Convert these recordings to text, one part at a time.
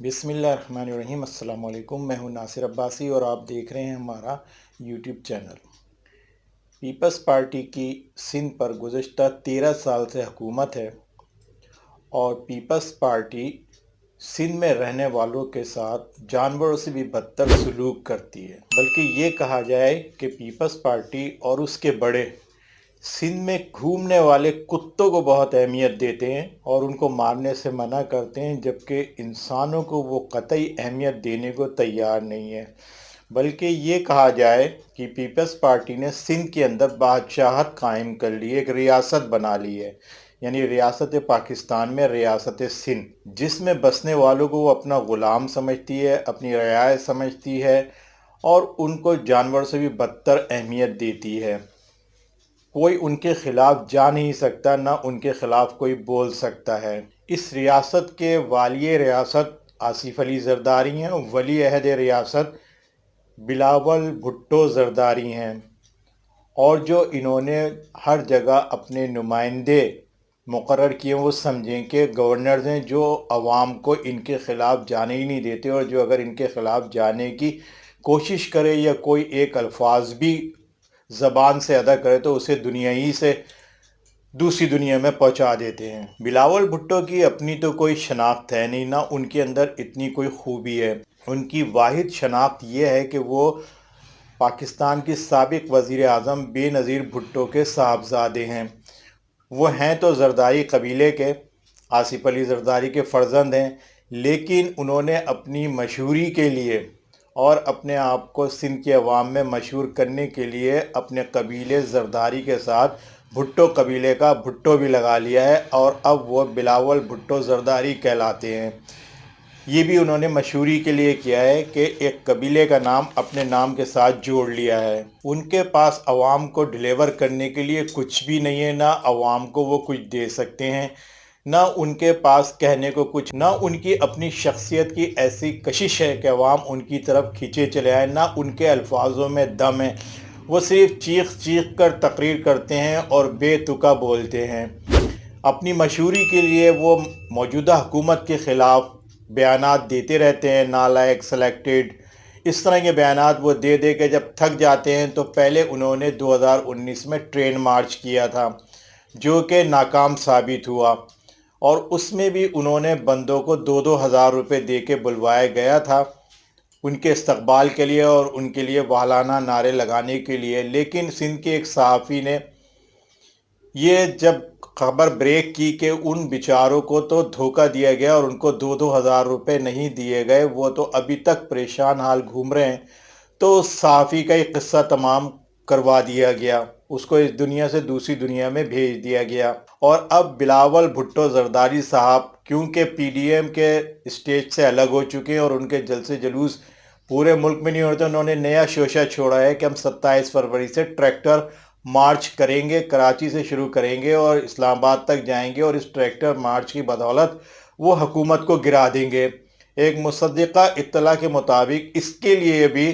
بسم اللہ الرحمن الرحیم۔ السلام علیکم، میں ہوں ناصر عباسی اور آپ دیکھ رہے ہیں ہمارا یوٹیوب چینل۔ پیپلز پارٹی کی سندھ پر گزشتہ 13 سال سے حکومت ہے اور پیپلز پارٹی سندھ میں رہنے والوں کے ساتھ جانوروں سے بھی بدتر سلوک کرتی ہے، بلکہ یہ کہا جائے کہ پیپلز پارٹی اور اس کے بڑے سندھ میں گھومنے والے کتوں کو بہت اہمیت دیتے ہیں اور ان کو مارنے سے منع کرتے ہیں، جبکہ انسانوں کو وہ قطعی اہمیت دینے کو تیار نہیں ہے۔ بلکہ یہ کہا جائے کہ پیپلز پارٹی نے سندھ کے اندر بادشاہت قائم کر لی ہے، ایک ریاست بنا لی ہے، یعنی ریاست پاکستان میں ریاست سندھ، جس میں بسنے والوں کو وہ اپنا غلام سمجھتی ہے، اپنی رعایا سمجھتی ہے اور ان کو جانور سے بھی بدتر اہمیت دیتی ہے۔ کوئی ان کے خلاف جا نہیں سکتا، نہ ان کے خلاف کوئی بول سکتا ہے۔ اس ریاست کے والی ریاست آصف علی زرداری ہیں، ولی عہد ریاست بلاول بھٹو زرداری ہیں، اور جو انہوں نے ہر جگہ اپنے نمائندے مقرر کیے وہ سمجھیں کہ گورنرز ہیں جو عوام کو ان کے خلاف جانے ہی نہیں دیتے، اور جو اگر ان کے خلاف جانے کی کوشش کرے یا کوئی ایک الفاظ بھی زبان سے ادا کرے تو اسے دنیا ہی سے دوسری دنیا میں پہنچا دیتے ہیں۔ بلاول بھٹو کی اپنی تو کوئی شناخت ہے نہیں، نہ ان کے اندر اتنی کوئی خوبی ہے۔ ان کی واحد شناخت یہ ہے کہ وہ پاکستان کی سابق وزیر اعظم بے نظیر بھٹو کے صاحبزادے ہیں۔ وہ ہیں تو زرداری قبیلے کے، آصف علی زرداری کے فرزند ہیں، لیکن انہوں نے اپنی مشہوری کے لیے اور اپنے آپ کو سندھ کے عوام میں مشہور کرنے کے لیے اپنے قبیلے زرداری کے ساتھ بھٹو قبیلے کا بھٹو بھی لگا لیا ہے، اور اب وہ بلاول بھٹو زرداری کہلاتے ہیں۔ یہ بھی انہوں نے مشہوری کے لیے کیا ہے کہ ایک قبیلے کا نام اپنے نام کے ساتھ جوڑ لیا ہے۔ ان کے پاس عوام کو ڈیلیور کرنے کے لیے کچھ بھی نہیں ہے، نہ عوام کو وہ کچھ دے سکتے ہیں، نہ ان کے پاس کہنے کو کچھ، نہ ان کی اپنی شخصیت کی ایسی کشش ہے کہ عوام ان کی طرف کھینچے چلے آئے، نہ ان کے الفاظوں میں دم ہے۔ وہ صرف چیخ چیخ کر تقریر کرتے ہیں اور بے تکا بولتے ہیں۔ اپنی مشہوری کے لیے وہ موجودہ حکومت کے خلاف بیانات دیتے رہتے ہیں، نالائق، سلیکٹڈ، اس طرح کے بیانات وہ دے دے کے جب تھک جاتے ہیں تو پہلے انہوں نے 2019 میں ٹرین مارچ کیا تھا جو کہ ناکام ثابت ہوا، اور اس میں بھی انہوں نے بندوں کو 2,000 روپے دے کے بلوایا گیا تھا ان کے استقبال کے لیے اور ان کے لیے والانہ نعرے لگانے کے لیے۔ لیکن سندھ کے ایک صحافی نے یہ جب خبر بریک کی کہ ان بیچاروں کو تو دھوکہ دیا گیا اور ان کو 2,000 روپے نہیں دیے گئے، وہ تو ابھی تک پریشان حال گھوم رہے ہیں، تو اس صحافی کا یہ قصہ تمام کروا دیا گیا، اس کو اس دنیا سے دوسری دنیا میں بھیج دیا گیا۔ اور اب بلاول بھٹو زرداری صاحب کیونکہ پی ڈی ایم کے اسٹیج سے الگ ہو چکے ہیں اور ان کے جلسے جلوس پورے ملک میں نہیں ہوتے، انہوں نے نیا شوشہ چھوڑا ہے کہ ہم 27 فروری سے ٹریکٹر مارچ کریں گے، کراچی سے شروع کریں گے اور اسلام آباد تک جائیں گے، اور اس ٹریکٹر مارچ کی بدولت وہ حکومت کو گرا دیں گے۔ ایک مصدقہ اطلاع کے مطابق اس کے لیے بھی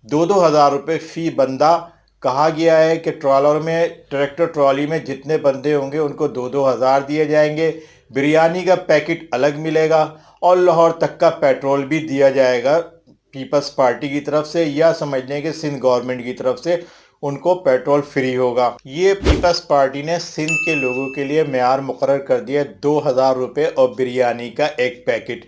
2,000 روپے فی بندہ کہا گیا ہے کہ ٹرالر میں، ٹریکٹر ٹرالی میں جتنے بندے ہوں گے ان کو 2,000 دیے جائیں گے، بریانی کا پیکٹ الگ ملے گا اور لاہور تک کا پیٹرول بھی دیا جائے گا پیپلز پارٹی کی طرف سے، یا سمجھ لیں کہ سندھ گورنمنٹ کی طرف سے ان کو پیٹرول فری ہوگا۔ یہ پیپلز پارٹی نے سندھ کے لوگوں کے لیے معیار مقرر کر دیا 2,000 روپے اور بریانی کا ایک پیکٹ،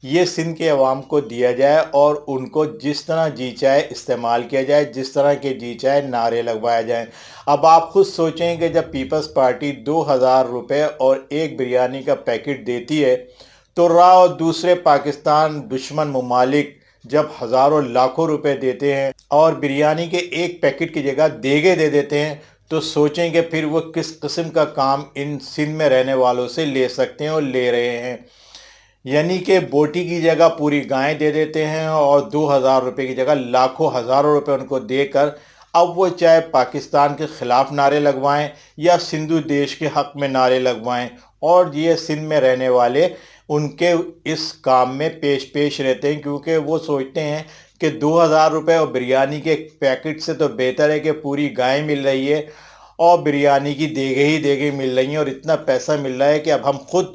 یہ سندھ کے عوام کو دیا جائے اور ان کو جس طرح جی چاہے استعمال کیا جائے، جس طرح کے جی چاہے نعرے لگوائے جائیں۔ اب آپ خود سوچیں کہ جب پیپلز پارٹی 2,000 روپے اور ایک بریانی کا پیکٹ دیتی ہے تو اور دوسرے پاکستان دشمن ممالک جب ہزاروں لاکھوں روپے دیتے ہیں اور بریانی کے ایک پیکٹ کی جگہ دیگے دے دیتے ہیں، تو سوچیں کہ پھر وہ کس قسم کا کام ان سندھ میں رہنے والوں سے لے سکتے ہیں اور لے رہے ہیں۔ یعنی کہ بوٹی کی جگہ پوری گائیں دے دیتے ہیں اور 2,000 روپے کی جگہ لاکھوں ہزاروں روپے ان کو دے کر اب وہ چاہے پاکستان کے خلاف نعرے لگوائیں یا سندھو دیش کے حق میں نعرے لگوائیں، اور یہ سندھ میں رہنے والے ان کے اس کام میں پیش رہتے ہیں، کیونکہ وہ سوچتے ہیں کہ 2,000 روپے اور بریانی کے ایک پیکٹ سے تو بہتر ہے کہ پوری گائیں مل رہی ہے اور بریانی کی دیگے ہی دیگے مل رہی ہیں، اور اتنا پیسہ مل رہا ہے کہ اب ہم خود